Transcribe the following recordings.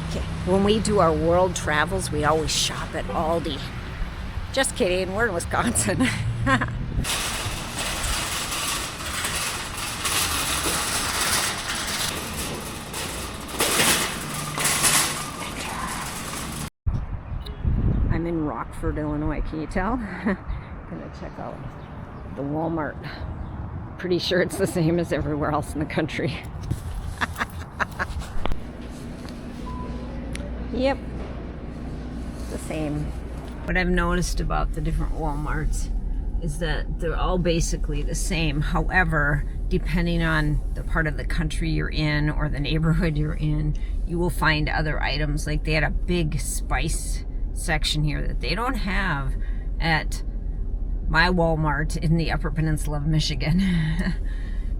Okay, when we do our world travels, we always shop at Aldi. Just kidding, we're in Wisconsin. I'm in Rockford, Illinois. Can you tell? Gonna check out the Walmart. Pretty sure it's the same as everywhere else in the country. Yep, the same. What I've noticed about the different Walmarts is that they're all basically the same. However, depending on the part of the country you're in or the neighborhood you're in, you will find other items. Like they had a big spice section here that they don't have at my Walmart in the Upper Peninsula of Michigan.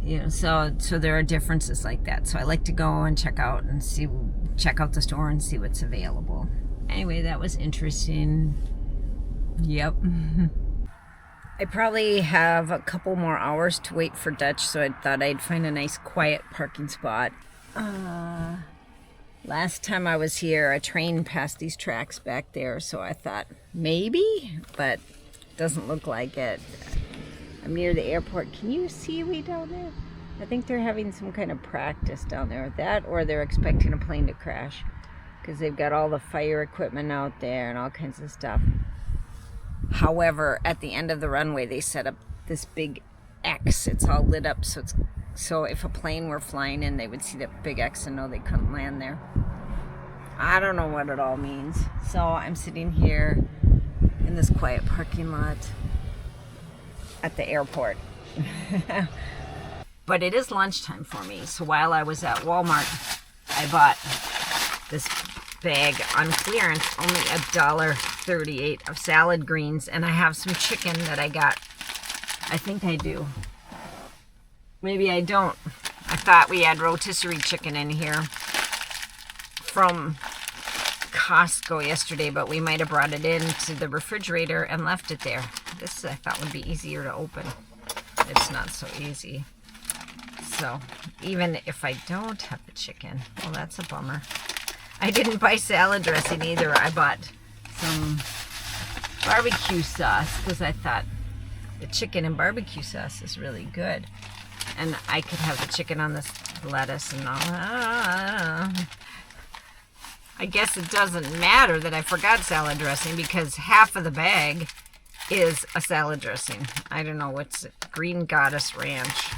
You know, so there are differences like that. So I like to go and check out the store and see what's available. Anyway, that was interesting. Yep. I probably have a couple more hours to wait for Dutch, so I thought I'd find a nice quiet parking spot. Last time I was here, a train passed these tracks back there, so I thought maybe, but doesn't look like it. I'm near the airport. Can you see way down there? I think they're having some kind of practice down there. That, or they're expecting a plane to crash, because they've got all the fire equipment out there and all kinds of stuff. However, at the end of the runway, they set up this big X. It's all lit up, so if a plane were flying in, they would see that big X and know they couldn't land there. I don't know what it all means. So I'm sitting here in this quiet parking lot at the airport. But it is lunchtime for me, so while I was at Walmart, I bought this bag on clearance, only $1.38 of salad greens, and I have some chicken that I got. I think I do. Maybe I don't. I thought we had rotisserie chicken in here from Costco yesterday, but we might have brought it into the refrigerator and left it there. This I thought would be easier to open. It's not so easy. So even if I don't have the chicken, well, that's a bummer. I didn't buy salad dressing either. I bought some barbecue sauce because I thought the chicken and barbecue sauce is really good. And I could have the chicken on this lettuce and all. I guess it doesn't matter that I forgot salad dressing because half of the bag is a salad dressing. I don't know what's it. Green Goddess Ranch.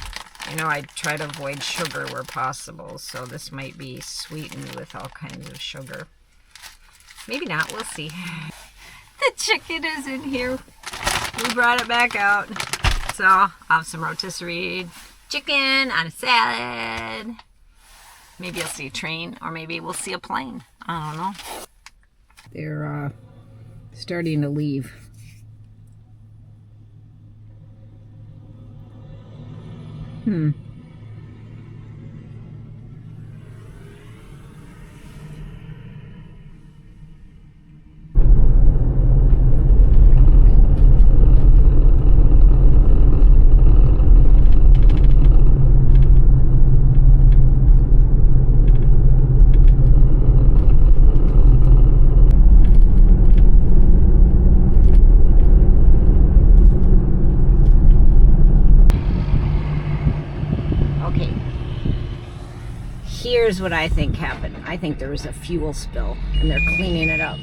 You know, I try to avoid sugar where possible, so this might be sweetened with all kinds of sugar. Maybe not, we'll see. The chicken is in here. We brought it back out. So I'll have some rotisserie chicken on a salad. Maybe I'll see a train, or maybe we'll see a plane. I don't know. They're starting to leave. Here's what I think happened. I think there was a fuel spill and they're cleaning it up.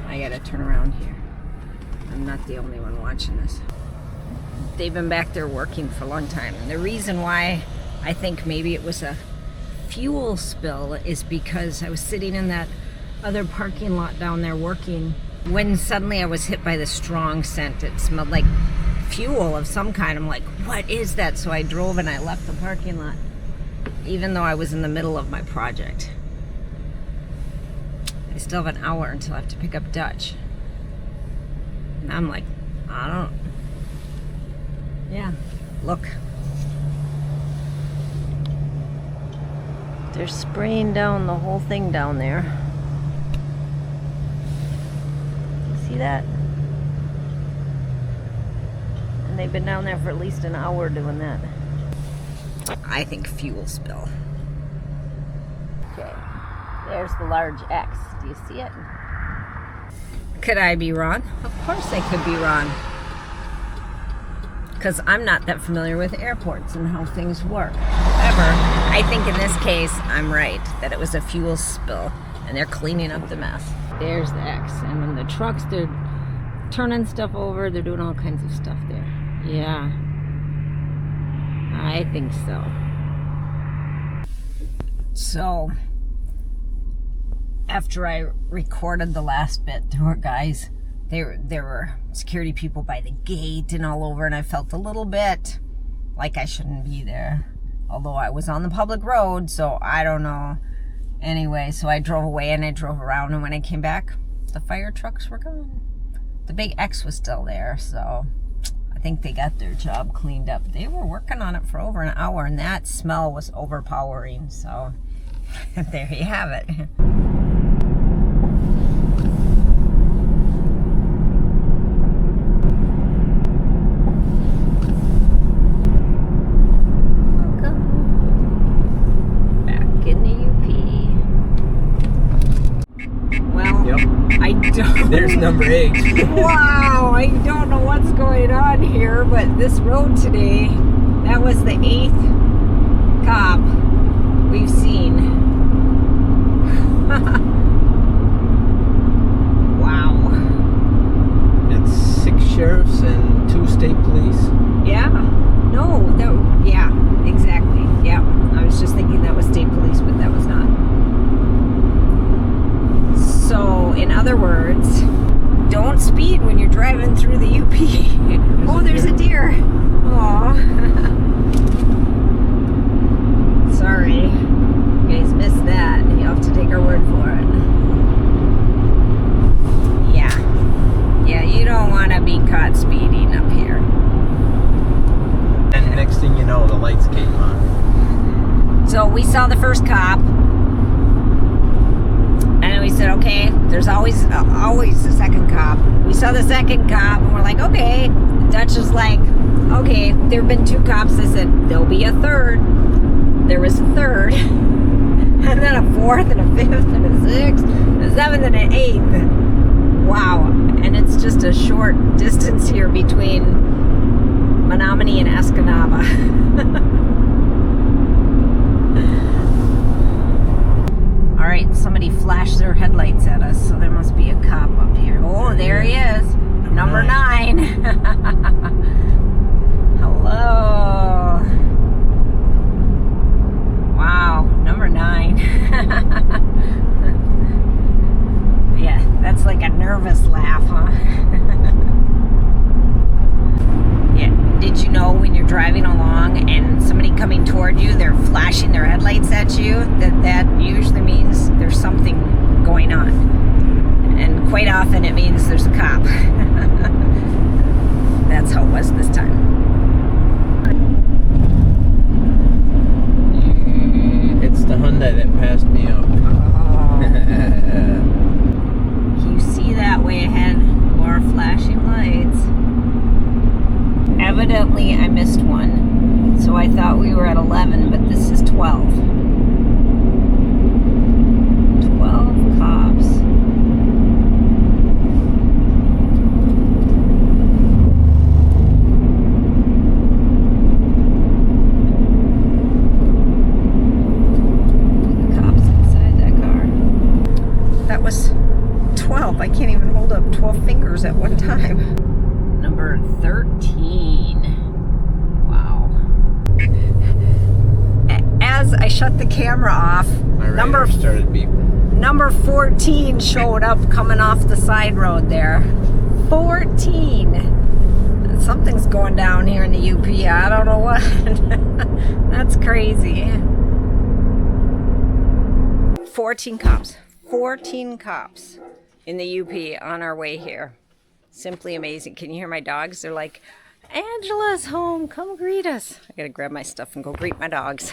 I gotta turn around here. I'm not the only one watching this. They've been back there working for a long time. And the reason why I think maybe it was a fuel spill is because I was sitting in that other parking lot down there working when suddenly I was hit by the strong scent. It smelled like fuel of some kind. I'm like, what is that? So I drove and I left the parking lot, even though I was in the middle of my project. I still have an hour until I have to pick up Dutch. And I'm like, yeah, look. They're spraying down the whole thing down there. See that? And they've been down there for at least an hour doing that. I think fuel spill. Okay, There's the large X. Do you see it? Could I be wrong? Of course I could be wrong. Because I'm not that familiar with airports and how things work. However, I think in this case, I'm right, that it was a fuel spill and they're cleaning up the mess. There's the X. And when the trucks, they're turning stuff over, they're doing all kinds of stuff there. Yeah. I think so. So, after I recorded the last bit, there were guys, there were security people by the gate and all over, and I felt a little bit like I shouldn't be there. Although I was on the public road, so I don't know. Anyway, so I drove away and I drove around, and when I came back, the fire trucks were gone. The big X was still there, so I think they got their job cleaned up. They were working on it for over an hour, and that smell was overpowering, so there you have it. There's number 8. Wow, I don't know what's going on here, but this road today, that was the 8th cop we've seen. Wow. That's 6 sheriffs and 2 state police. Yeah. No, yeah, exactly. Yeah. I was just thinking that was state police, but that was not. So, in other words, don't speed when you're driving through the UP. Oh, there's a deer. Aw. Sorry. You guys missed that. You have to take our word for it. Yeah. Yeah, you don't want to be caught speeding up here. And next thing you know, the lights came on. So, we saw the first cop. And we said, okay, there's always a second cop. We saw the second cop, and we're like, okay. Dutch was like, okay, there have been 2 cops. I said, there'll be a third. There was a third. And then a 4th, and a 5th, and a 6th, and a 7th, and an 8th. Wow. And it's just a short distance here between Menominee and Escanaba. All right, somebody flashed their headlights at us, so there must be a cop up here. Oh, there he is. Number 9. Hello. Wow, number 9. Yeah, that's like a nervous laugh, huh? Yeah, did you know when you're driving along and somebody coming toward you, they're flashing their headlights at you, that usually means there's something going on. And quite often it means there's a cop. That's how it was this time. It's the Hyundai that passed me up. Oh. You see that way ahead? More flashing lights. Evidently, I missed one, so I thought we were at 11, but this is 12. 12 cops. The cops inside that car. That was 12. I can't even hold up 12 fingers at one time. Number 13. Wow. As I shut the camera off, Number started beeping. Number 14 showed up coming off the side road there. 14. Something's going down here in the UP. I don't know what. That's crazy. 14 cops. 14 cops in the UP on our way here. Simply amazing. Can you hear my dogs? They're like, Angela's home. Come greet us. I gotta grab my stuff and go greet my dogs.